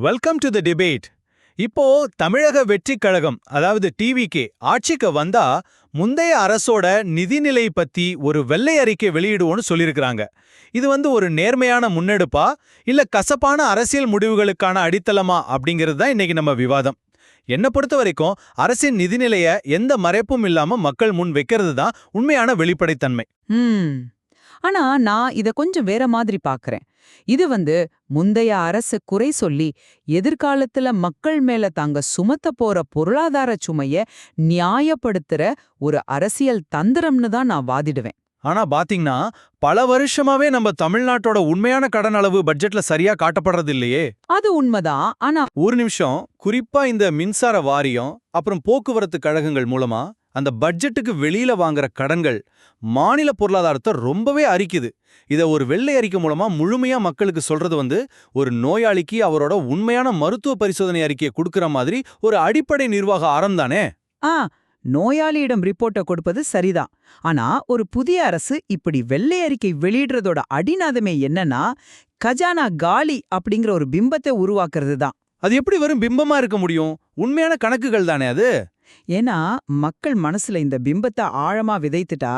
Welcome to the debate. இப்போ தமிழக வெற்றிக் கழகம் அதாவது டிவிகே ஆட்சிக்கு வந்தா முந்தைய அரசோட நிதிநிலை பத்தி ஒரு வெள்ளை அறிக்கை வெளியிடுவோன்னு சொல்லியிருக்கிறாங்க. இது ஒரு நேர்மையான முன்னெடுப்பா இல்ல கசப்பான அரசியல் முடிவுகளுக்கான அடித்தளமா அப்படிங்கிறது தான் இன்னைக்கு நம்ம விவாதம். என்ன பொறுத்த வரைக்கும் அரசின் நிதிநிலைய எந்த மறைப்பும் இல்லாம மக்கள் முன் வைக்கிறது தான் உண்மையான வெளிப்படைத்தன்மை. ஆனா நான் இத கொஞ்சம் வேற மாதிரி பாக்குறேன். இது முந்தைய அரசு குறை சொல்லி எதிர்காலத்துல மக்கள் மேல தாங்க சுமத்த போற பொருளாதார சுமைய நியாயப்படுத்துற ஒரு அரசியல் தந்திரம்னு தான் நான் வாதிடுவேன். ஆனா பாத்தீங்கன்னா பல வருஷமாவே நம்ம தமிழ்நாட்டோட உண்மையான கடன் அளவு பட்ஜெட்ல சரியா காட்டப்படுறது இல்லையே. அது உண்மைதான். ஆனா ஒரு நிமிஷம், குறிப்பா இந்த மின்சார வாரியம் அப்புறம் போக்குவரத்து கழகங்கள் மூலமா அந்த பட்ஜெட்டுக்கு வெளியில வாங்குற கடன்கள் மாநில பொருளாதாரத்தை ரொம்பவே அரிக்குது. இத ஒரு வெள்ளை அறிக்கை மூலமா முழுமையா மக்களுக்கு சொல்றது ஒரு நோயாளிக்கு அவரோட உண்மையான மருத்துவ பரிசோதனை அறிக்கையை கொடுக்கற மாதிரி ஒரு அடிப்படை நிர்வாக ஆரம் தானே. ஆ நோயாளியிடம் ரிப்போர்ட்டை கொடுப்பது சரிதான். ஆனா ஒரு புதிய அரசு இப்படி வெள்ளை அறிக்கை வெளியிடுறதோட அடிநாதமே என்னன்னா, கஜானா காலி அப்படிங்கிற ஒரு பிம்பத்தை உருவாக்குறது தான். அது எப்படி வெறும் பிம்பமா இருக்க முடியும்? உண்மையான கணக்குகள் தானே அது. ஏன்னா மக்கள் மனசுல இந்த பிம்பத்தை ஆழமா விதைத்துட்டா,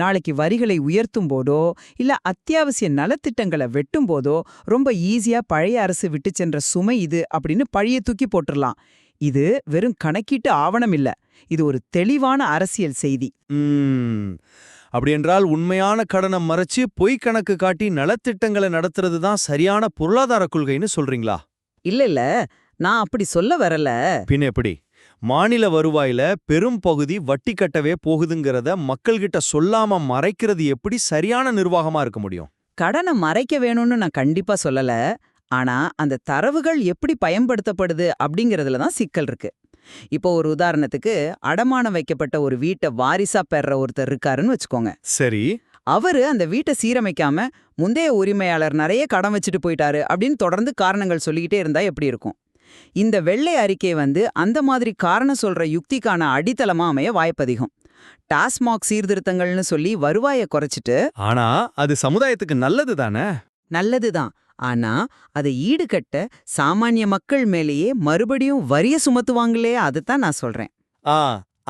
நாளைக்கு வரிகளை உயர்த்தும் போதோ இல்ல அத்தியாவசிய நலத்திட்டங்களை வெட்டும் போதோ ரொம்ப ஈஸியா பழைய அரசு விட்டு சென்ற சுமை இது அப்படின்னு பழிய தூக்கி போட்டுடலாம். இது வெறும் கணக்கீட்டு ஆவணம் இல்ல, இது ஒரு தெளிவான அரசியல் செய்தி. அப்படியென்றால் உண்மையான கடனை மறைச்சு பொய் கணக்கு காட்டி நலத்திட்டங்களை நடத்துறது தான் சரியான பொருளாதார கொள்கைன்னு சொல்றீங்களா? இல்ல, நான் அப்படி சொல்ல வரல. பின்ன எப்படி? மாநில வருவாயில பெரும் பகுதி வட்டி கட்டவே போகுதுங்கிறத மக்கள்கிட்ட சொல்லாம மறைக்கிறது எப்படி சரியான நிர்வாகமா இருக்க முடியும்? கடனை மறைக்க வேணும்னு நான் கண்டிப்பா சொல்லல. ஆனா அந்த தரவுகள் எப்படி பயன்படுத்தப்படுது அப்படிங்கறதுல தான் சிக்கல் இருக்கு. இப்போ ஒரு உதாரணத்துக்கு, அடமானம் வைக்கப்பட்ட ஒரு வீட்டை வாரிசா பெற ஒருத்தர் இருக்காருன்னு வச்சுக்கோங்க. சரி. அவரு அந்த வீட்டை சீரமைக்காம முந்தைய உரிமையாளர் நிறைய கடன் வச்சுட்டு போயிட்டாரு அப்படின்னு தொடர்ந்து காரணங்கள் சொல்லிக்கிட்டே இருந்தா எப்படி இருக்கும்? இந்த வெள்ளை அறிக்கை அந்த மாதிரி காரணம் சொல்ற யுக்திக்கான அடித்தளமா அமைய வாய்ப்பதிகம். டாஸ்மாக் சீர்திருத்தங்கள்னு சொல்லி வருவாயை குறைச்சிட்டு. ஆனா அது சமுதாயத்துக்கு நல்லது தானே? நல்லதுதான். ஆனா அதை ஈடுகட்ட சாமானிய மக்கள் மேலேயே மறுபடியும் வரிய சுமத்துவாங்களே, அதுதான் நான் சொல்றேன்.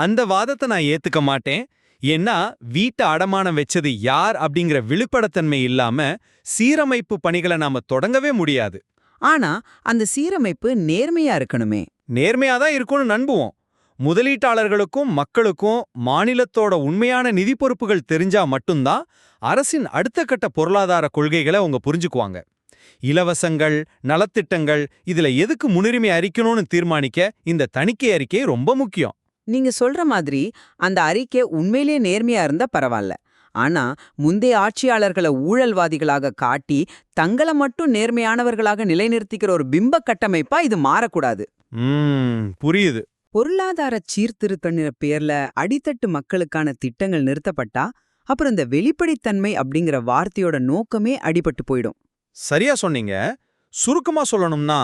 அந்த வாதத்தை நான் ஏத்துக்க மாட்டேன். ஏன்னா வீட்டை அடமானம் வச்சது யார் அப்படிங்கிற விழுப்படத்தன்மை இல்லாம சீரமைப்பு பணிகளை நாம தொடங்கவே முடியாது. ஆனா அந்த சீரமைப்பு நேர்மையா இருக்கணுமே. நேர்மையாதான் இருக்கும்னு நம்புவோம். முதலீட்டாளர்களுக்கும் மக்களுக்கும் மாநிலத்தோட உண்மையான நிதி பொறுப்புகள் தெரிஞ்சா மட்டும்தான் அரசின் அடுத்த கட்ட பொருளாதார கொள்கைகளை அவங்க புரிஞ்சுக்குவாங்க. இலவசங்கள், நலத்திட்டங்கள், இதுல எதுக்கு முன்னுரிமை அளிக்கணும்னு தீர்மானிக்க இந்த தணிக்கை அறிக்கை ரொம்ப முக்கியம். நீங்க சொல்ற மாதிரி அந்த அறிக்கை உண்மையிலேயே நேர்மையா இருந்தா பரவாயில்ல. ஆனா முந்தைய ஆட்சியாளர்களை ஊழல்வாதிகளாக காட்டி தங்களை மட்டும் நேர்மையானவர்களாக நிலைநிறுத்திக்கிற ஒரு பிம்ப கட்டமைப்பா இது மாறக்கூடாது. புரியுது. பொருளாதார சீர்திருத்தங்கிற பேர்ல அடித்தட்டு மக்களுக்கான திட்டங்கள் நிறுத்தப்பட்டா அப்புறம் இந்த வெளிப்படைத்தன்மை அப்படிங்கிற வார்த்தையோட நோக்கமே அடிபட்டு போயிடும். சரியா சொன்னீங்க. சுருக்கமா சொல்லணும்னா,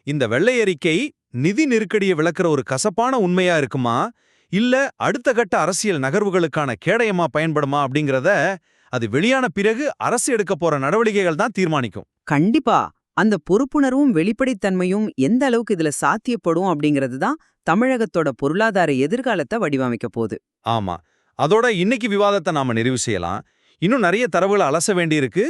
இந்த வெள்ளை அறிக்கை நிதி நெருக்கடியை விளக்குற ஒரு கசப்பான உண்மையா இருக்குமா இல்ல அடுத்த கட்ட அரசியல் நகர்வுகளுக்கான கேடயமா பயன்படுமா அப்படிங்கறத அது வெளியான பிறகு அரசு எடுக்க போற நடவடிக்கைகள் தான் தீர்மானிக்கும். கண்டிப்பா அந்த பொறுப்புணர்வும் வெளிப்படைத்தன்மையும் எந்த அளவுக்கு இதுல சாத்தியப்படும் அப்படிங்கிறது தான் தமிழகத்தோட பொருளாதார எதிர்காலத்தை வடிவமைக்க போகுது. ஆமா. அதோட இன்னைக்கு விவாதத்தை நாம நிறைவு செய்யலாம். இன்னும் நிறைய தரவுகளை அலச வேண்டியிருக்கு.